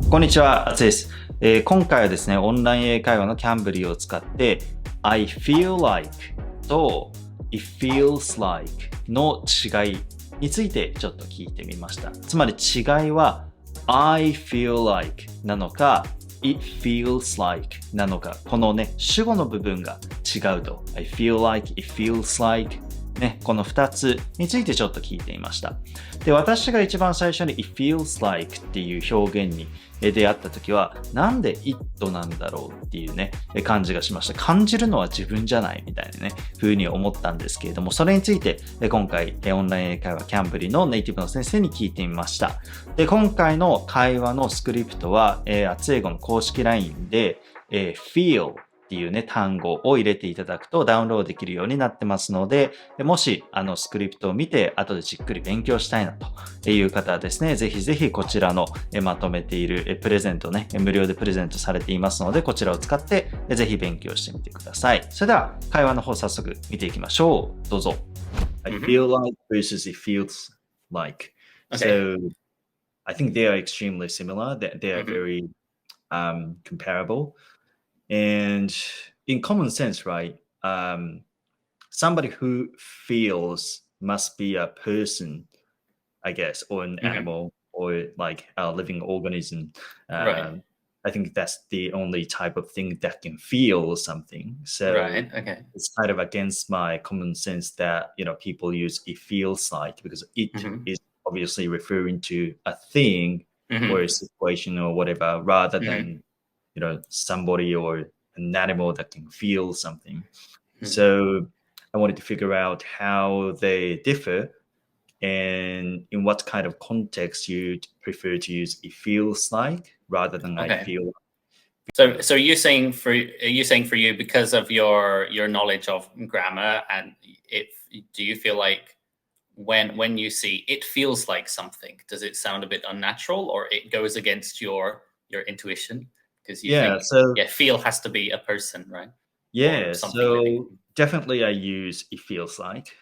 こんにちは、あつです。今回はですね、オンライン英会話のキャンブリーを使って、I feel like と It feels like の違いについてちょっと聞いてみました。つまり違いは I feel like なのか It feels like なのか、このね、主語の部分が違うと I feel like, It feels likeね、この2つについてちょっと聞いていました。で、私が一番最初に It feels like っていう表現に出会った時は、なんで it なんだろうっていうね、感じがしました。感じるのは自分じゃないみたいなね、風に思ったんですけれども、それについて今回オンライン英会話キャンブリのネイティブの先生に聞いてみました。で、今回の会話のスクリプトは、厚英語の公式 LINE で、feelっていうね、単語を入れていただくとダウンロードできるようになってますので、もしスクリプトを見て後でじっくり勉強したいなという方はですね、ぜひぜひこちらのまとめているプレゼントね、無料でプレゼントされていますので、こちらを使ってぜひ勉強してみてください。それでは会話の方早速見ていきましょう。どうぞ。I feel like versus it feels like. So I think they are extremely similar. They are very comparable. And in common sense, right? Somebody who feels must be a person, I guess, or an animal, or like a living organism. Right. I think that's the only type of thing that can feel something. So Right. Okay. it's kind of against my common sense that, people use it feels like, because it is obviously referring to a thing or a situation or whatever, rather than somebody or an animal that can feel something. So I wanted to figure out how they differ and in what kind of context you'd prefer to use it feels like rather than I feel. So are you saying for you, because of your knowledge of grammar, and do you feel like when you see it feels like something, does it sound a bit unnatural, or it goes against your intuition? Because you think feel has to be a person, right? Yeah, so definitely I use it feels like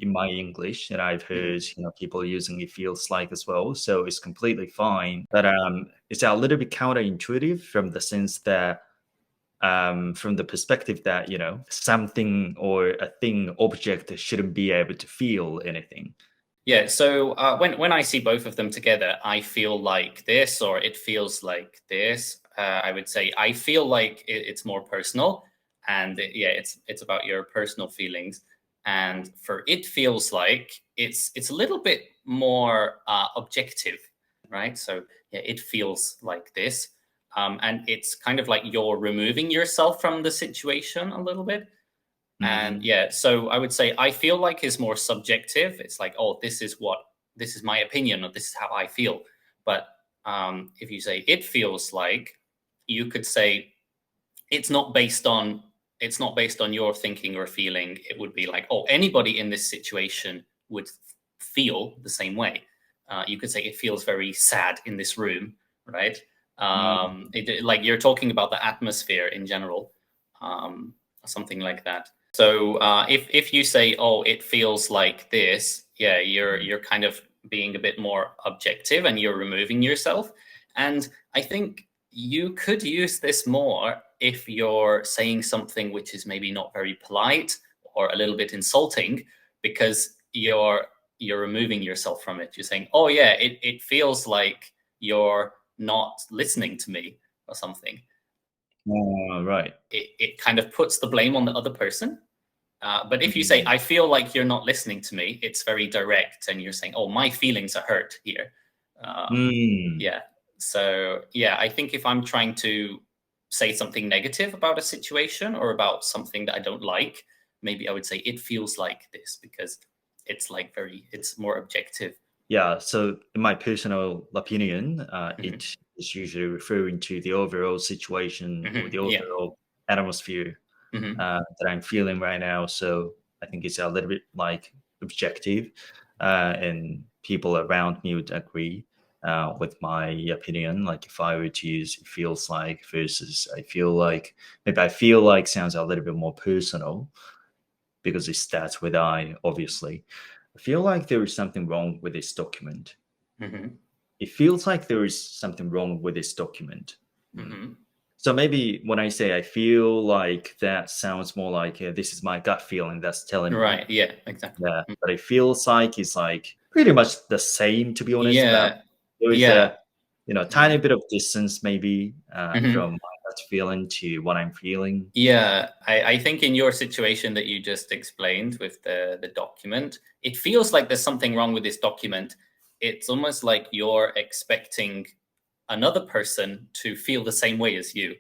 in my English, and I've heard people using it feels like as well, so it's completely fine. But it's a little bit counterintuitive from the sense that from the perspective that something or a thing, object shouldn't be able to feel anything. Yeah, so when I see both of them together, I feel like this, or it feels like this. I would say I feel like it's more personal, and it's about your personal feelings. And for it feels like it's a little bit more objective, right? So it feels like this, and it's kind of like you're removing yourself from the situation a little bit. And so I would say I feel like is more subjective. It's like, oh, this is my opinion, or this is how I feel. But if you say it feels like, you could say it's not based on your thinking or feeling. It would be like, oh, anybody in this situation would feel the same way. You could say it feels very sad in this room, right? Like you're talking about the atmosphere in general, something like that. So if you say, oh, it feels like this, you're kind of being a bit more objective, and you're removing yourself. And I think you could use this more if you're saying something which is maybe not very polite or a little bit insulting, because you're removing yourself from it. You're saying, oh yeah, it feels like you're not listening to me or something. Right. It kind of puts the blame on the other person. But if you say, I feel like you're not listening to me, it's very direct, and you're saying, oh, my feelings are hurt here. Yeah. So, I think if I'm trying to say something negative about a situation or about something that I don't like, maybe I would say it feels like this, because it's like it's more objective. Yeah, so in my personal opinion, it is usually referring to the overall situation or the overall atmosphere that I'm feeling right now. So I think it's a little bit like objective, and people around me would agree with my opinion. Like if I were to use it feels like versus I feel like, maybe I feel like sounds a little bit more personal because it starts with I, obviously. I feel like there is something wrong with this document. Mhm. It feels like there is something wrong with this document. Mhm. So maybe when I say I feel like, that sounds more like this is my gut feeling that's telling me. Right. Yeah. Exactly. Yeah, but it feels like it's like pretty much the same, to be honest. Yeah. But there is Yeah. a tiny bit of distance maybe Mhm. from my gut feeling to what I'm feeling. Yeah, I think in your situation that you just explained with the document, it feels like there's something wrong with this document. It's almost like you're expecting another person to feel the same way as you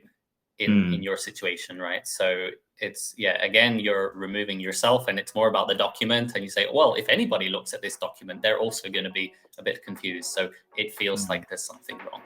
in your situation, right? So it's, yeah, again, you're removing yourself and it's more about the document. And you say, well, if anybody looks at this document, they're also going to be a bit confused. So it feels like there's something wrong.